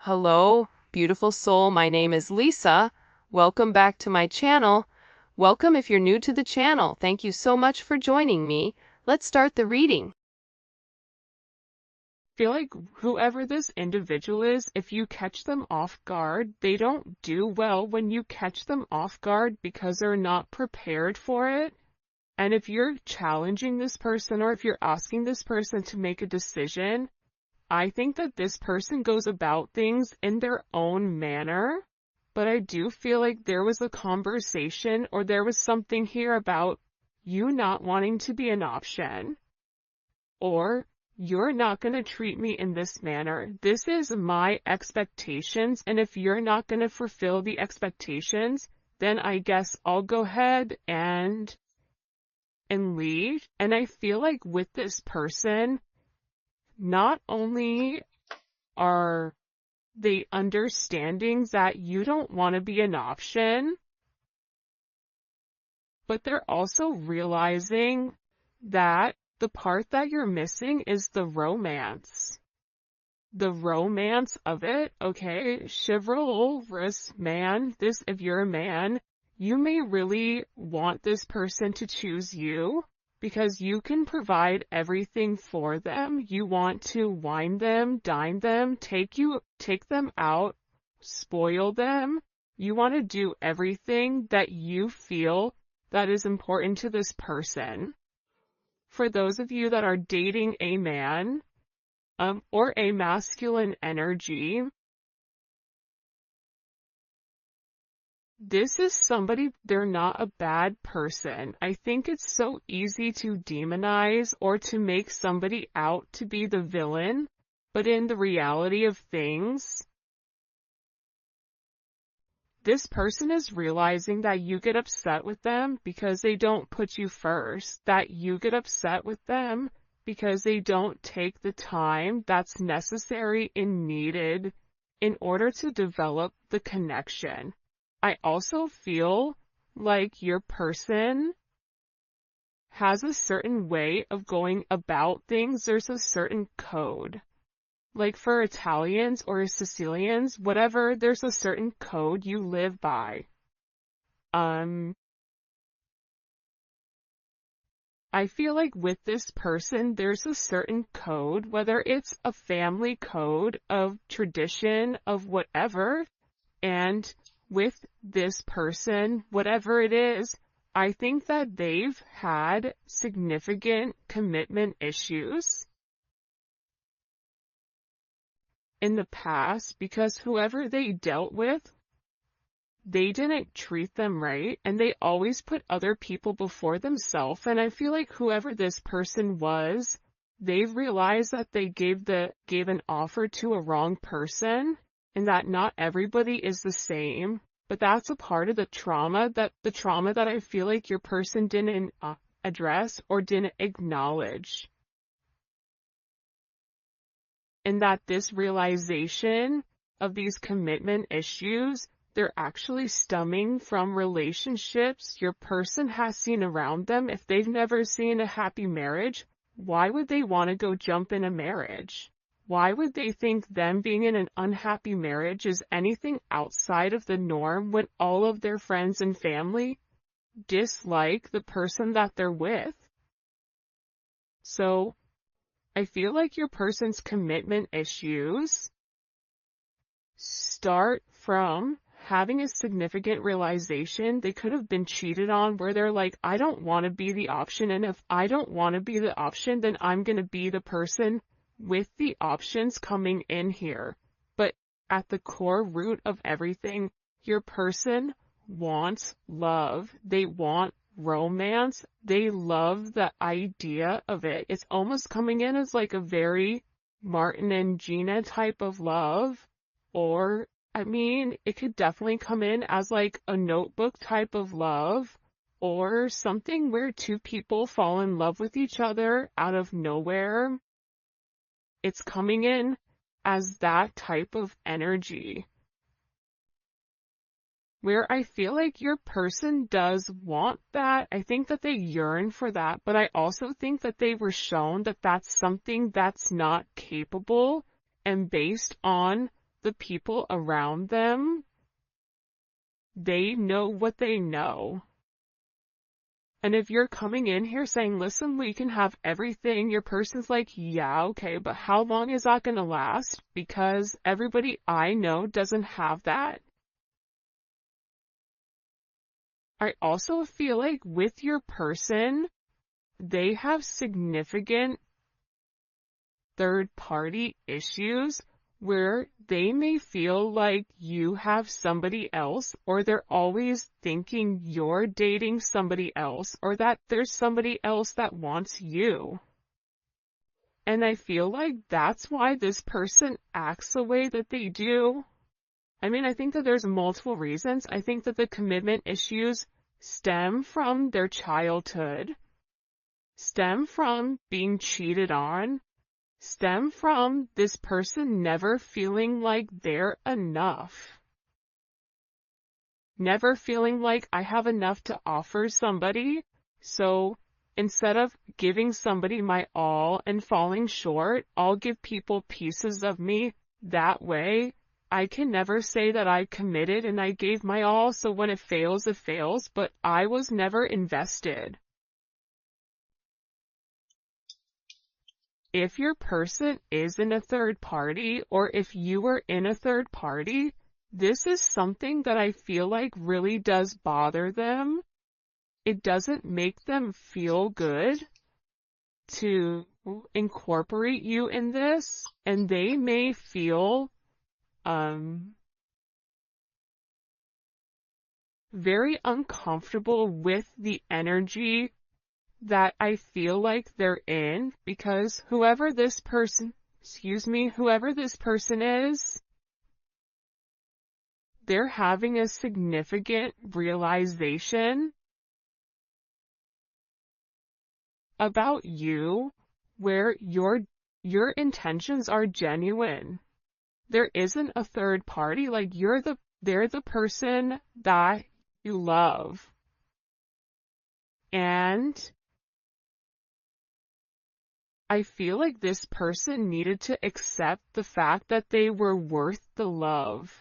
Hello, beautiful soul. My name is Lisa. Welcome back to my channel. Welcome if you're new to the channel. Thank you so much for joining me. Let's start the reading. Feel like whoever this individual is, if you catch them off guard, they don't do well when you catch them off guard because they're not prepared for it. And if you're challenging this person or if you're asking this person to make a decision, I think that this person goes about things in their own manner. But I do feel like there was a conversation or there was something here about you not wanting to be an option, or you're not going to treat me in this manner. This is my expectations, and if you're not going to fulfill the expectations, then I guess I'll go ahead and leave. And I feel like with this person, not only are they understanding that you don't want to be an option, but they're also realizing that the part that you're missing is the romance. The romance of it, okay? Chivalrous man, if you're a man, you may really want this person to choose you because you can provide everything for them. You want to wine them, dine them, take them out, spoil them. You want to do everything that you feel that is important to this person. For those of you that are dating a man, or a masculine energy, this is somebody, they're not a bad person. I think it's so easy to demonize or to make somebody out to be the villain, but in the reality of things, this person is realizing that you get upset with them because they don't put you first, that you get upset with them because they don't take the time that's necessary and needed in order to develop the connection. I also feel like your person has a certain way of going about things. There's a certain code. Like for Italians or Sicilians, whatever, there's a certain code you live by. I feel like with this person, there's a certain code, whether it's a family code of tradition of whatever, and with this person, whatever it is, I think that they've had significant commitment issues in the past because whoever they dealt with, they didn't treat them right, and they always put other people before themselves. And I feel like whoever this person was, they've realized that they gave an offer to a wrong person, and that not everybody is the same. But that's a part of the trauma that I feel like your person didn't address or didn't acknowledge. And that this realization of these commitment issues, they're actually stemming from relationships your person has seen around them. If they've never seen a happy marriage, why would they want to go jump in a marriage? Why would they think them being in an unhappy marriage is anything outside of the norm when all of their friends and family dislike the person that they're with? So, I feel like your person's commitment issues start from having a significant realization they could have been cheated on, where they're like, I don't want to be the option, and if I don't want to be the option, then I'm going to be the person with the options coming in here. But at the core root of everything, your person wants love. They want romance. They love the idea of it. It's almost coming in as like a very Martin and Gina type of love, or I mean, it could definitely come in as like a Notebook type of love, or something where two people fall in love with each other out of nowhere. It's coming in as that type of energy, where I feel like your person does want that. I think that they yearn for that, but I also think that they were shown that that's something that's not capable, and based on the people around them, they know what they know. And if you're coming in here saying, listen, we can have everything, your person's like, yeah, okay, but how long is that going to last? Because everybody I know doesn't have that. I also feel like with your person, they have significant third-party issues where they may feel like you have somebody else, or they're always thinking you're dating somebody else, or that there's somebody else that wants you. And I feel like that's why this person acts the way that they do. I mean, I think that there's multiple reasons. I think that the commitment issues stem from their childhood, stem from being cheated on, stem from this person never feeling like they're enough. Never feeling like I have enough to offer somebody, so instead of giving somebody my all and falling short, I'll give people pieces of me. That way, I can never say that I committed and I gave my all, so when it fails, but I was never invested. If your person is in a third party, or if you are in a third party, this is something that I feel like really does bother them. It doesn't make them feel good to incorporate you in this, and they may feel very uncomfortable with the energy that I feel like they're in, because whoever this person is, they're having a significant realization about you where your intentions are genuine. There isn't a third party, like they're the person that you love. And I feel like this person needed to accept the fact that they were worth the love.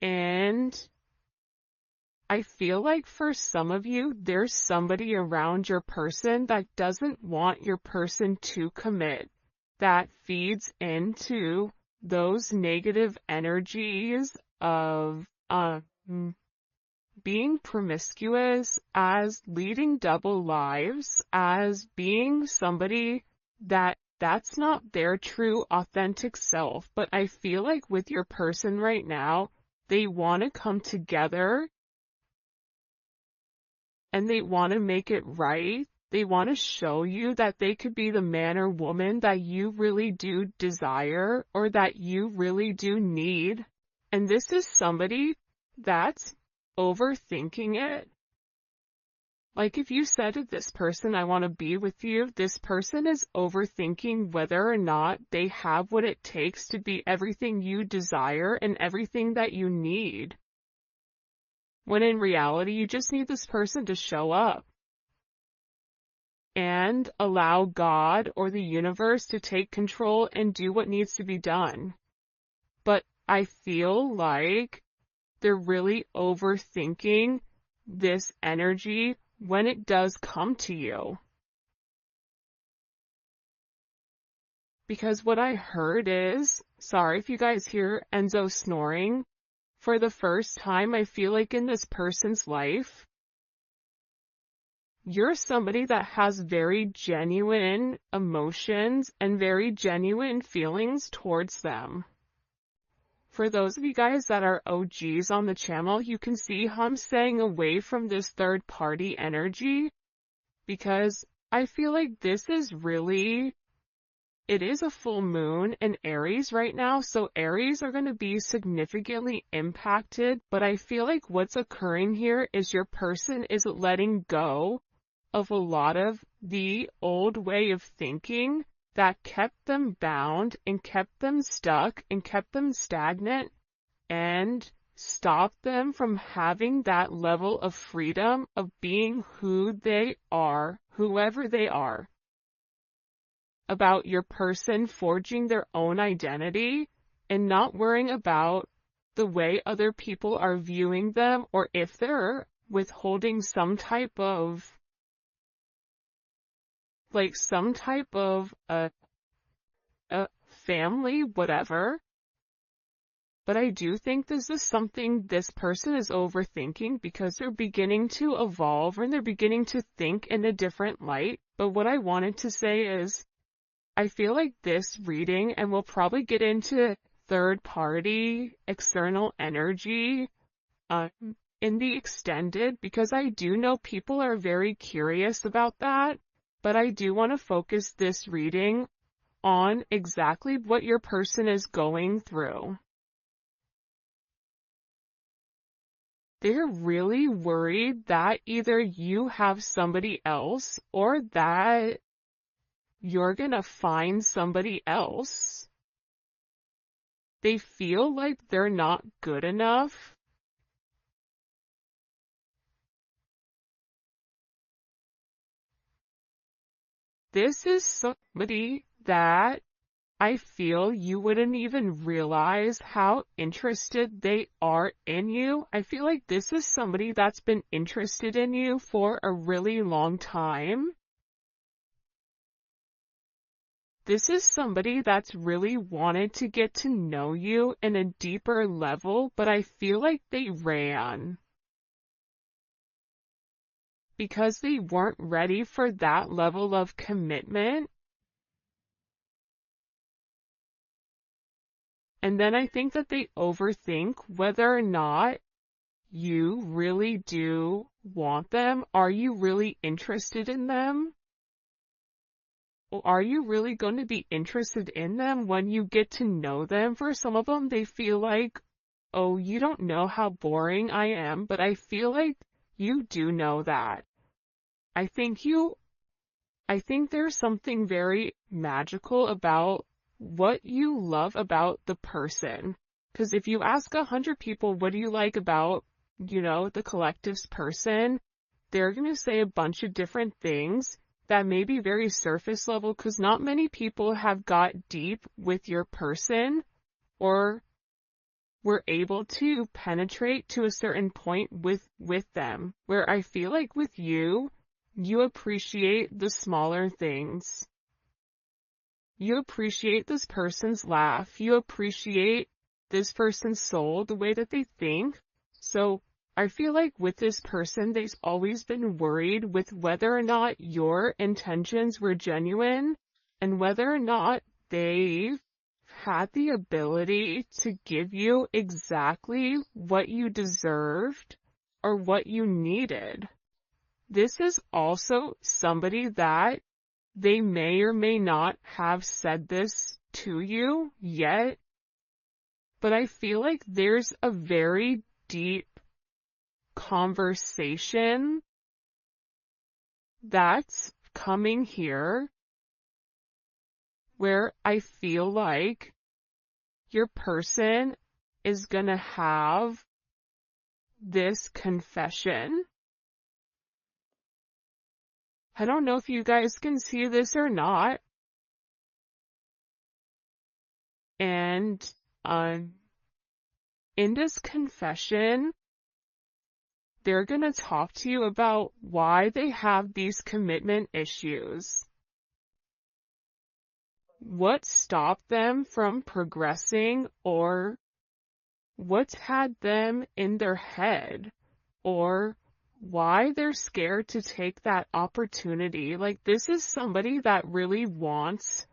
And I feel like for some of you, there's somebody around your person that doesn't want your person to commit, that feeds into those negative energies of being promiscuous, as leading double lives, as being somebody that's not their true authentic self. But I feel like with your person right now, they want to come together and they want to make it right. They want to show you that they could be the man or woman that you really do desire, or that you really do need. And this is somebody that's overthinking it. Like if you said to this person, I want to be with you, this person is overthinking whether or not they have what it takes to be everything you desire and everything that you need. When in reality, you just need this person to show up and allow God or the universe to take control and do what needs to be done. But I feel like they're really overthinking this energy when it does come to you. Because what I heard is, sorry if you guys hear Enzo snoring, for the first time I feel like in this person's life, you're somebody that has very genuine emotions and very genuine feelings towards them. For those of you guys that are OGs on the channel, you can see how I'm staying away from this third party energy, because I feel like this is really, it is a full moon in Aries right now, so Aries are going to be significantly impacted, but I feel like what's occurring here is your person is letting go of a lot of the old way of thinking that kept them bound and kept them stuck and kept them stagnant and stopped them from having that level of freedom of being who they are, whoever they are. about your person forging their own identity and not worrying about the way other people are viewing them, or if they're withholding some type of family, whatever. But I do think this is something this person is overthinking because they're beginning to evolve and they're beginning to think in a different light. But what I wanted to say is, I feel like this reading, and we'll probably get into third party, external energy, in the extended, because I do know people are very curious about that. But I do want to focus this reading on exactly what your person is going through. They're really worried that either you have somebody else or that you're gonna find somebody else. They feel like they're not good enough. This is somebody that I feel you wouldn't even realize how interested they are in you. I feel like this is somebody that's been interested in you for a really long time. This is somebody that's really wanted to get to know you in a deeper level, but I feel like they ran because they weren't ready for that level of commitment. And then I think that they overthink whether or not you really do want them. Are you really interested in them? Or are you really going to be interested in them when you get to know them? For some of them, they feel like, oh, you don't know how boring I am, but I feel like you do know that. I think there's something very magical about what you love about the person. Because if you ask 100 people, what do you like about, the collective's person, they're going to say a bunch of different things that may be very surface level, because not many people have got deep with your person or were able to penetrate to a certain point with them. Where I feel like with you, you appreciate the smaller things. You appreciate this person's laugh. You appreciate this person's soul, the way that they think. So I feel like with this person, they've always been worried with whether or not your intentions were genuine and whether or not they've had the ability to give you exactly what you deserved or what you needed. This is also somebody that they may or may not have said this to you yet, but I feel like there's a very deep conversation that's coming here where I feel like your person is gonna have this confession. I don't know if you guys can see this or not. And in this confession, they're going to talk to you about why they have these commitment issues. What stopped them from progressing, or what's had them in their head, or why they're scared to take that opportunity. Like, this is somebody that really wants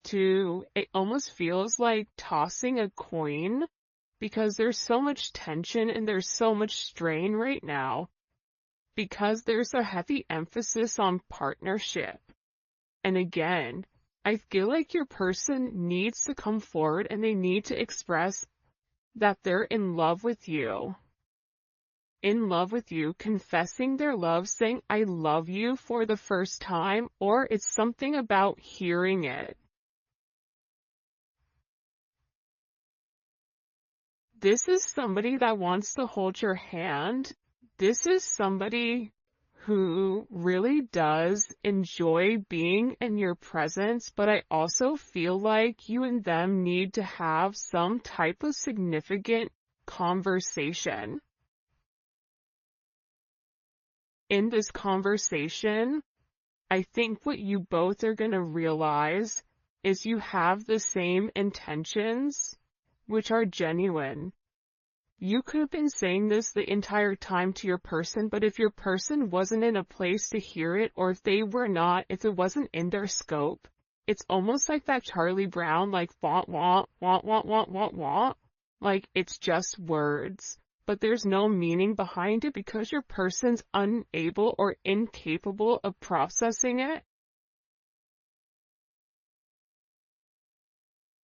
to, it almost feels like tossing a coin, because there's so much tension and there's so much strain right now, because there's a heavy emphasis on partnership. And again, I feel like your person needs to come forward and they need to express that they're in love with you. In love with you, confessing their love, saying, I love you for the first time, or it's something about hearing it. This is somebody that wants to hold your hand. This is somebody who really does enjoy being in your presence, but I also feel like you and them need to have some type of significant conversation. In this conversation, I think what you both are going to realize is you have the same intentions, which are genuine. You could have been saying this the entire time to your person, but if your person wasn't in a place to hear it, or if it wasn't in their scope, it's almost like that Charlie Brown, like, want, want, want, want, want, want, want. Like, it's just words, but there's no meaning behind it because your person's unable or incapable of processing it.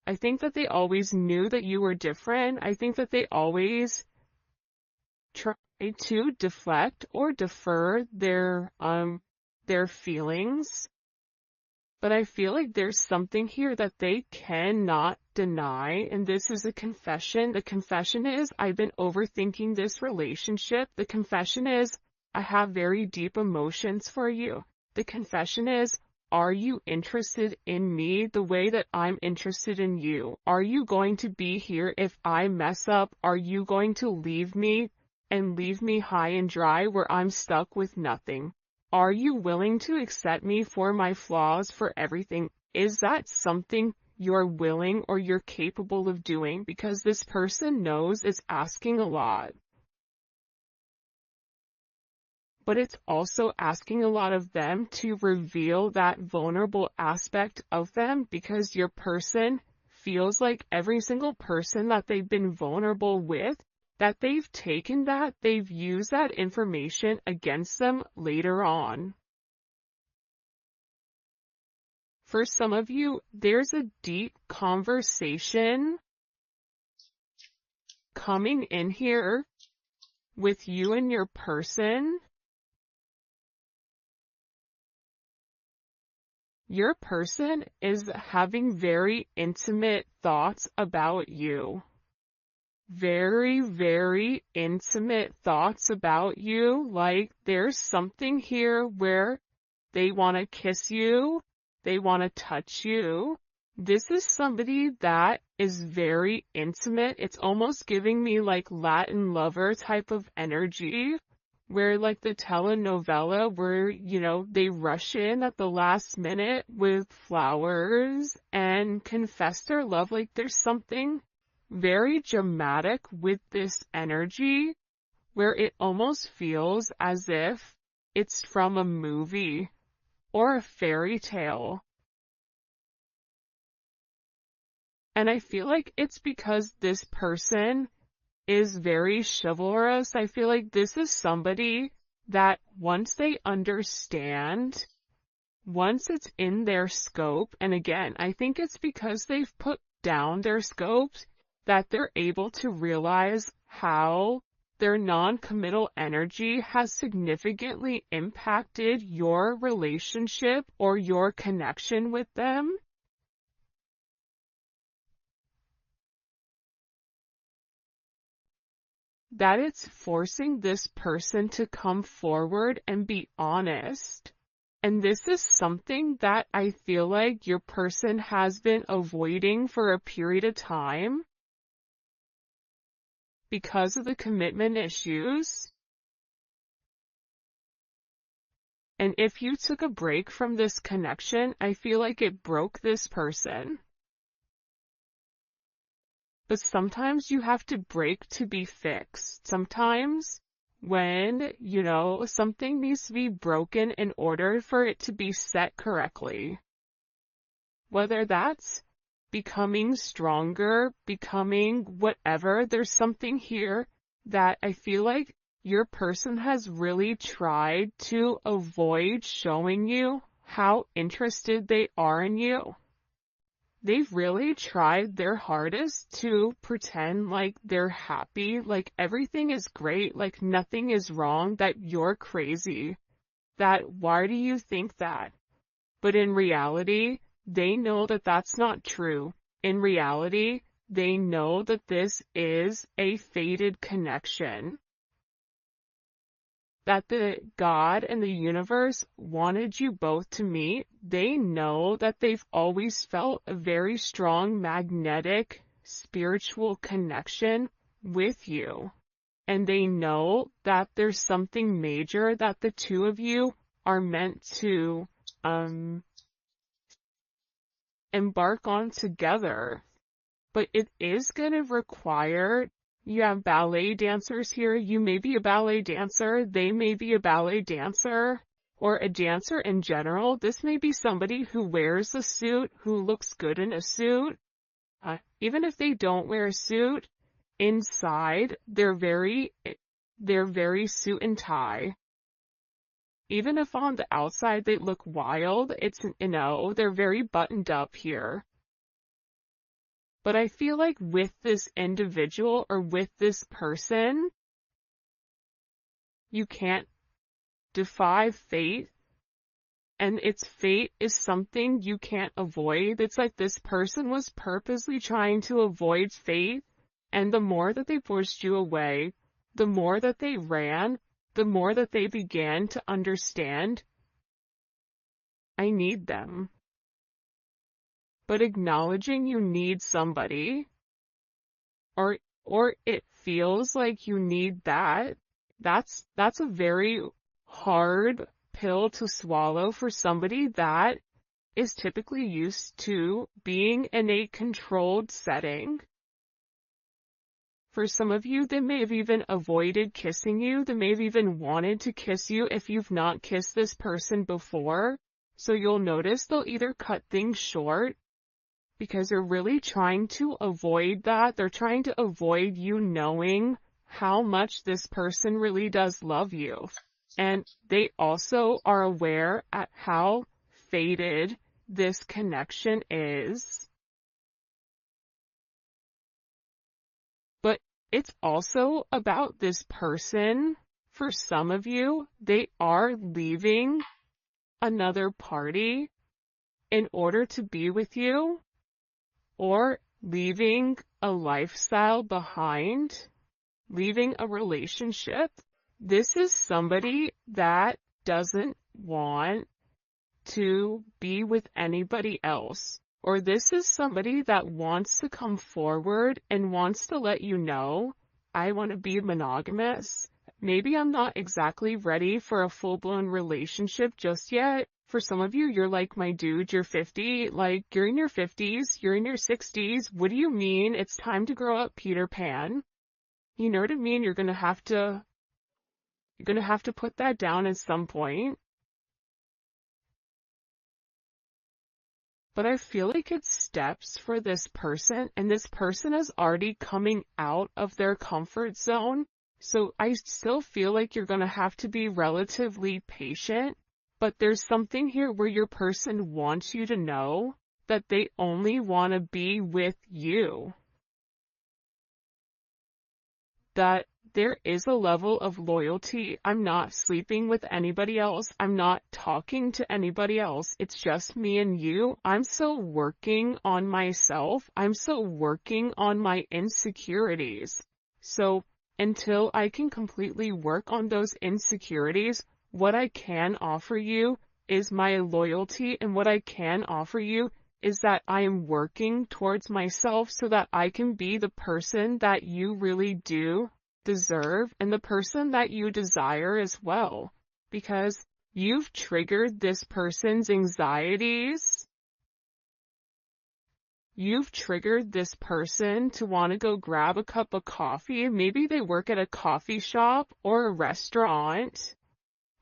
I think that they always knew that you were different. I think that they always try to deflect or defer their feelings. But I feel like there's something here that they cannot deny, and this is a confession. The confession is, I've been overthinking this relationship. The confession is, I have very deep emotions for you. The confession is, are you interested in me the way that I'm interested in you? Are you going to be here if I mess up? Are you going to leave me and leave me high and dry where I'm stuck with nothing? Are you willing to accept me for my flaws, for everything? Is that something you're willing or you're capable of doing? Because this person knows it's asking a lot. But it's also asking a lot of them to reveal that vulnerable aspect of them, because your person feels like every single person that they've been vulnerable with, that they've taken that, they've used that information against them later on. For some of you, there's a deep conversation coming in here with you and your person. Your person is having very intimate thoughts about you. Very, very intimate thoughts about you. Like, there's something here where they want to kiss you. They want to touch you. This is somebody that is very intimate. It's almost giving me like Latin lover type of energy, where like the telenovela where, they rush in at the last minute with flowers and confess their love. Like, there's something very dramatic with this energy where it almost feels as if it's from a movie or a fairy tale. And I feel like it's because this person is very chivalrous. I feel like this is somebody that once they understand, once it's in their scope, and again, I think it's because they've put down their scopes that they're able to realize how their non-committal energy has significantly impacted your relationship or your connection with them. That it's forcing this person to come forward and be honest. And this is something that I feel like your person has been avoiding for a period of time because of the commitment issues. And if you took a break from this connection, I feel like it broke this person. But sometimes you have to break to be fixed. Sometimes when, something needs to be broken in order for it to be set correctly. Whether that's becoming stronger, becoming whatever, there's something here that I feel like your person has really tried to avoid showing you how interested they are in you. They've really tried their hardest to pretend like they're happy, like everything is great, like nothing is wrong, that you're crazy, that why do you think that? But in reality, they know that that's not true. In reality, they know that this is a fated connection. that the God and the universe wanted you both to meet. They know that they've always felt a very strong magnetic spiritual connection with you. And they know that there's something major that the two of you are meant to embark on together. But it is going to require, you have ballet dancers here, you may be a ballet dancer, they may be a ballet dancer, or a dancer in general. This may be somebody who wears a suit, who looks good in a suit. Even if they don't wear a suit, inside, they're very suit and tie. Even if on the outside they look wild, they're very buttoned up here. But I feel like with this individual or with this person, you can't defy fate. And its fate is something you can't avoid. It's like this person was purposely trying to avoid fate. And the more that they pushed you away, the more that they ran, the more that they began to understand, I need them. But acknowledging you need somebody, or it feels like you need that's a very hard pill to swallow for somebody that is typically used to being in a controlled setting. For some of you, they may have even avoided kissing you. They may have even wanted to kiss you if you've not kissed this person before. So you'll notice they'll either cut things short because they're really trying to avoid that. They're trying to avoid you knowing how much this person really does love you. And they also are aware at how faded this connection is. But it's also about this person. For some of you, they are leaving another party in order to be with you, or leaving a lifestyle behind, leaving a relationship. This is somebody that doesn't want to be with anybody else. Or this is somebody that wants to come forward and wants to let you know, I want to be monogamous. Maybe I'm not exactly ready for a full-blown relationship just yet. For some of you, you're like, my dude, you're 50, like, you're in your 50s, you're in your 60s. What do you mean? It's time to grow up, Peter Pan. You know what I mean? You're gonna have to put that down at some point. But I feel like it's steps for this person, and this person is already coming out of their comfort zone. So I still feel like you're gonna have to be relatively patient. But there's something here where your person wants you to know that they only want to be with you. That there is a level of loyalty. I'm not sleeping with anybody else. I'm not talking to anybody else. It's just me and you. I'm still working on myself. I'm still working on my insecurities. So until I can completely work on those insecurities, what I can offer you is my loyalty, and what I can offer you is that I am working towards myself so that I can be the person that you really do deserve and the person that you desire as well. Because you've triggered this person's anxieties. You've triggered this person to want to go grab a cup of coffee. Maybe they work at a coffee shop or a restaurant.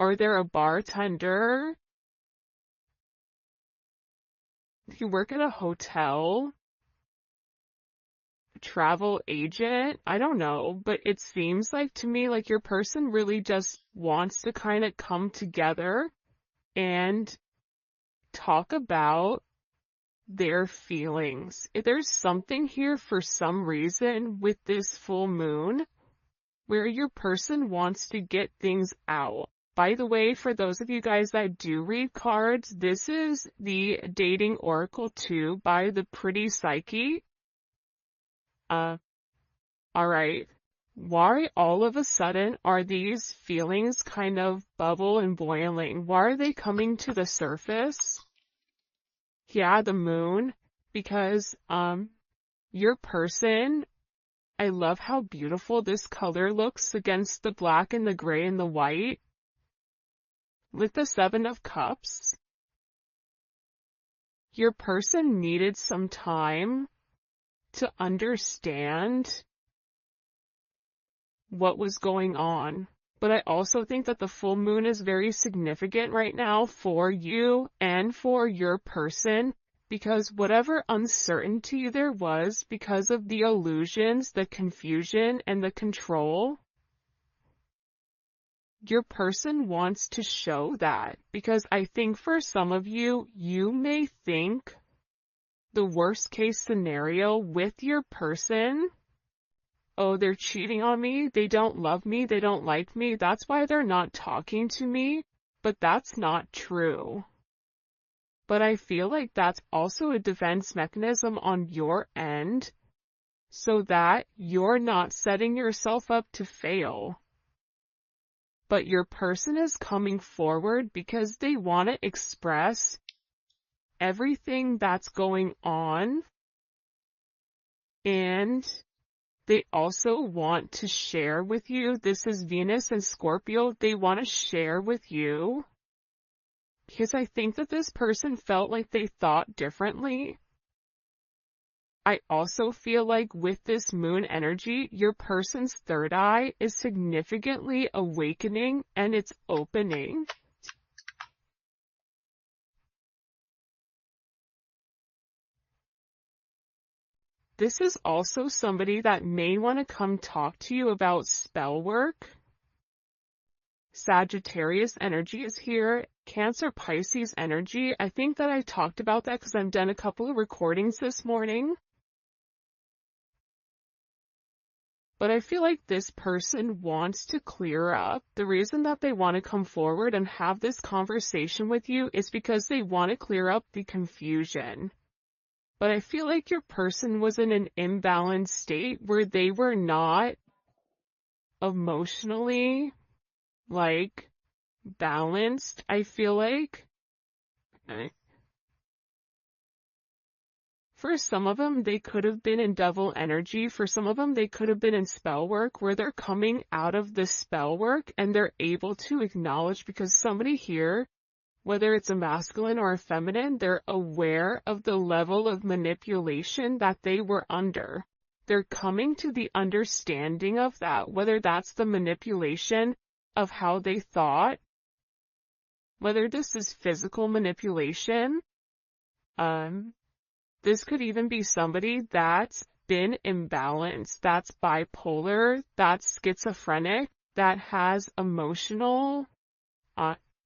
Or they're a bartender. You work at a hotel. A travel agent. I don't know. But it seems like to me like your person really just wants to kind of come together and talk about their feelings. If there's something here for some reason with this full moon where your person wants to get things out. By the way, for those of you guys that do read cards, this is the Dating Oracle 2 by the Pretty Psyche. Alright. Why all of a sudden are these feelings kind of bubble and boiling? Why are they coming to the surface? Yeah, the moon, because your person, I love how beautiful this color looks against the black and the gray and the white. With the Seven of Cups, your person needed some time to understand what was going on. But I also think that the full moon is very significant right now for you and for your person, because whatever uncertainty there was because of the illusions, the confusion, and the control, your person wants to show that. Because I think for some of you, you may think the worst case scenario with your person, oh, they're cheating on me, they don't love me, they don't like me, that's why they're not talking to me. But that's not true. But I feel like that's also a defense mechanism on your end, so that you're not setting yourself up to fail. But your person is coming forward because they want to express everything that's going on, and they also want to share with you. This is Venus and Scorpio. They want to share with you because I think that this person felt like they thought differently. I also feel like with this moon energy, your person's third eye is significantly awakening and it's opening. This is also somebody that may want to come talk to you about spell work. Sagittarius energy is here. Cancer, Pisces energy. I think that I talked about that because I've done a couple of recordings this morning. But I feel like this person wants to clear up. The reason that they want to come forward and have this conversation with you is because they want to clear up the confusion. But I feel like your person was in an imbalanced state where they were not emotionally, balanced, I feel like. Okay. For some of them, they could have been in devil energy. For some of them, they could have been in spell work, where they're coming out of the spell work and they're able to acknowledge, because somebody here, whether it's a masculine or a feminine, they're aware of the level of manipulation that they were under. They're coming to the understanding of that, whether that's the manipulation of how they thought, whether this is physical manipulation. This could even be somebody that's been imbalanced, that's bipolar, that's schizophrenic, that has emotional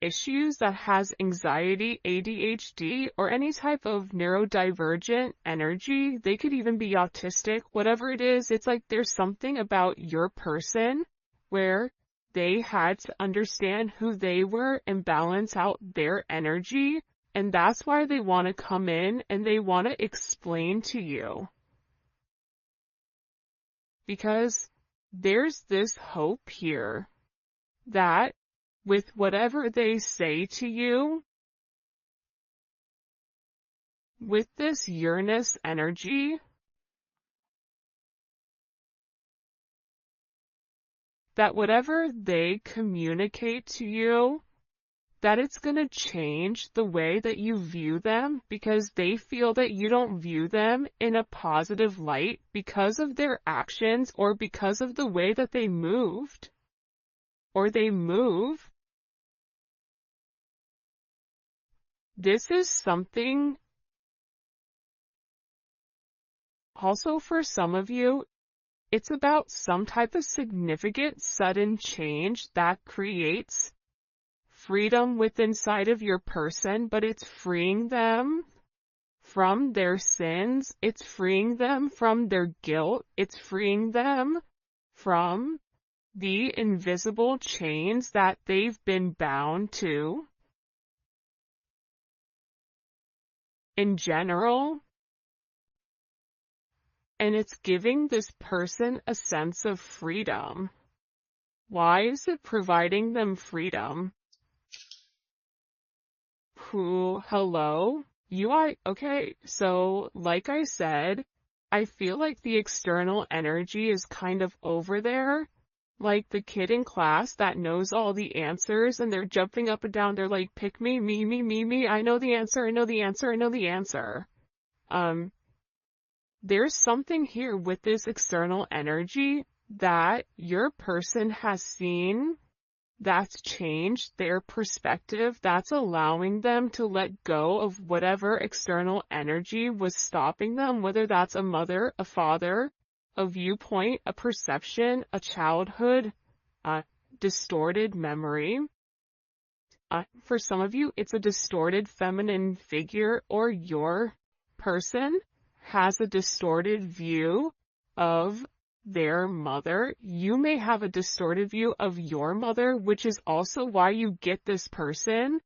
issues, that has anxiety, ADHD, or any type of neurodivergent energy. They could even be autistic, whatever it is. It's like there's something about your person where they had to understand who they were and balance out their energy. And that's why they want to come in and they want to explain to you. Because there's this hope here that with whatever they say to you, with this Uranus energy, that whatever they communicate to you, that it's going to change the way that you view them, because they feel that you don't view them in a positive light because of their actions or because of the way that they moved or they move. This is something also for some of you. It's about some type of significant sudden change that creates freedom within inside of your person, but it's freeing them from their sins. It's freeing them from their guilt. It's freeing them from the invisible chains that they've been bound to. In general, and it's giving this person a sense of freedom. Why is it providing them freedom? Hello? Okay, so like I said, I feel like the external energy is kind of over there. Like the kid in class that knows all the answers and they're jumping up and down. They're like, pick me, me. I know the answer. I know the answer. I know the answer. There's something here with this external energy that your person has seen that's changed their perspective, that's allowing them to let go of whatever external energy was stopping them, whether that's a mother, a father, a viewpoint, a perception, a childhood, a distorted memory. For some of you, it's a distorted feminine figure, or your person has a distorted view of their mother. You may have a distorted view of your mother, which is also why you get this person.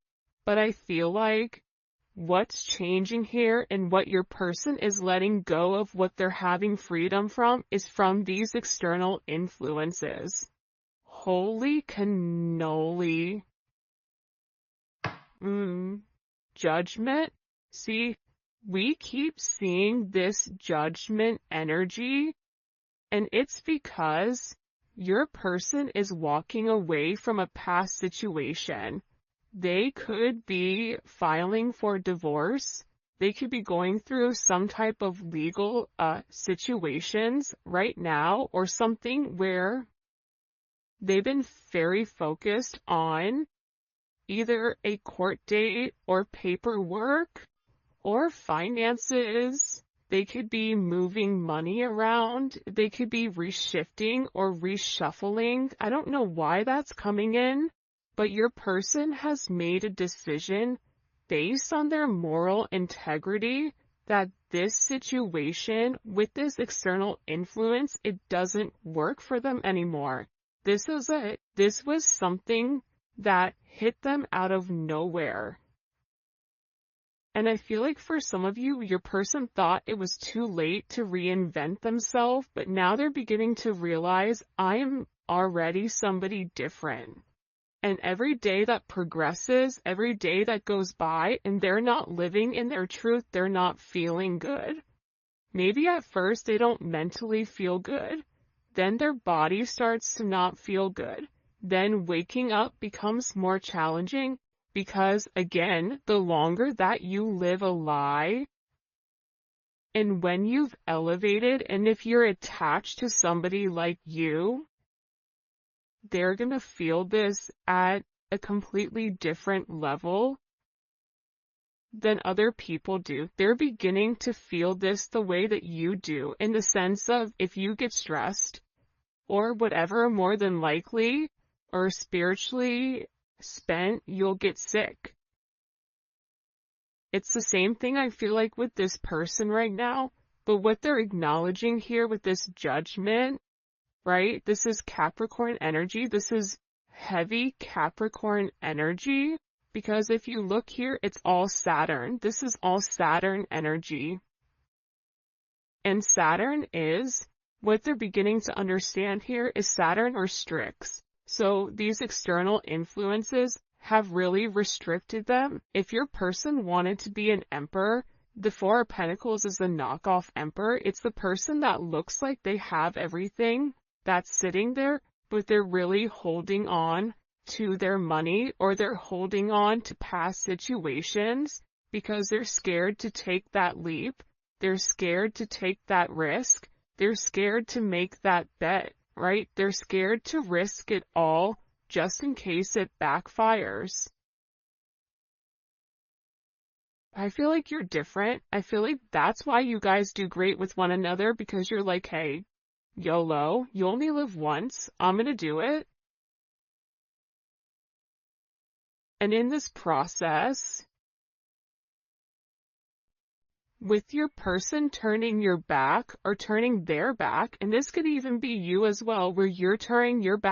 But I feel like what's changing here and what your person is letting go of, what they're having freedom from, is from these external influences. Holy cannoli. Judgment. See, we keep seeing this judgment energy, and it's because your person is walking away from a past situation. They could be filing for divorce. They could be going through some type of legal situations right now, or something where they've been very focused on either a court date or paperwork or finances. They could be moving money around. They could be reshifting or reshuffling. I don't know why that's coming in, but your person has made a decision based on their moral integrity that this situation with this external influence, it doesn't work for them anymore. This was something that hit them out of nowhere. And I feel like for some of you, your person thought it was too late to reinvent themselves, but now they're beginning to realize, I am already somebody different. And every day that progresses, every day that goes by, and they're not living in their truth, they're not feeling good. Maybe at first they don't mentally feel good. Then their body starts to not feel good. Then waking up becomes more challenging. Because, again, the longer that you live a lie, and when you've elevated, and if you're attached to somebody like you, they're going to feel this at a completely different level than other people do. They're beginning to feel this the way that you do, in the sense of, if you get stressed, or whatever, more than likely, or spiritually spent, you'll get sick. It's the same thing I feel like with this person right now, but what they're acknowledging here with this judgment, right? This is Capricorn energy. This is heavy Capricorn energy, because if you look here, it's all Saturn. This is all Saturn energy. And Saturn is, what they're beginning to understand here is Saturn restricts. So these external influences have really restricted them. If your person wanted to be an emperor, the Four of Pentacles is the knockoff emperor. It's the person that looks like they have everything that's sitting there, but they're really holding on to their money, or they're holding on to past situations because they're scared to take that leap. They're scared to take that risk. They're scared to make that bet. Right? They're scared to risk it all just in case it backfires. I feel like you're different. I feel like that's why you guys do great with one another, because you're like, hey, YOLO, you only live once. I'm gonna do it. And in this process, with your person turning your back or turning their back, and this could even be you as well, where you're turning your back